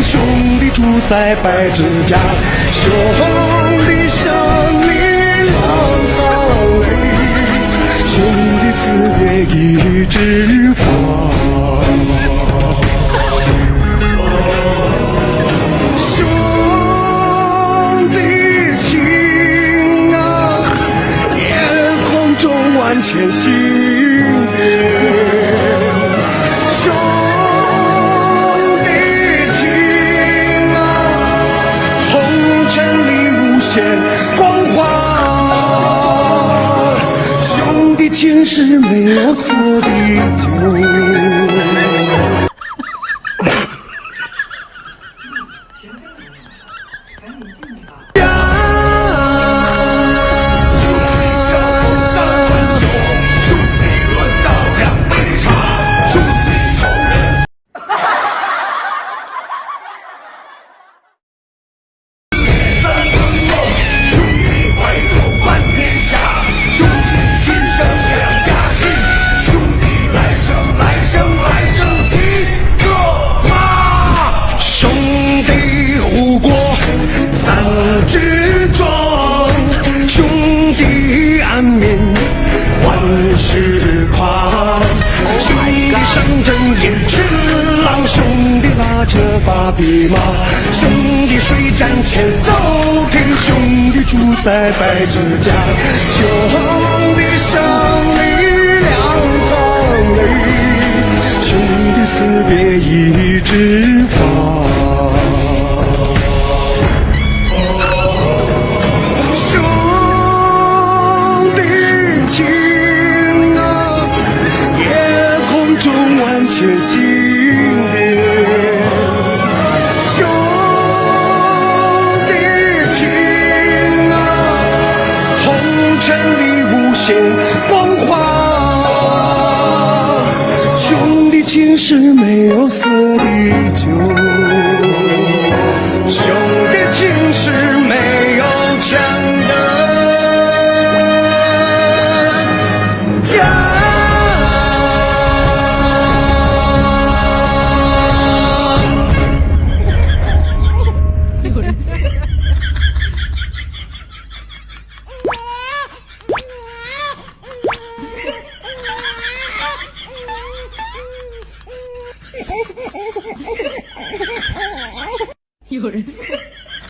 兄弟住在百之家，兄弟相离两行泪，兄弟死别一枝花。兄弟情啊，夜空中万千星月。光华，兄弟情是没有色的酒。把匹马，兄弟水战前扫听，兄弟住在百之家，兄弟相离两行泪，兄弟死别一枝花。兄弟情啊，夜空中万千星月。光华，兄弟情是没有色的酒，兄弟情是没有枪的家。有人。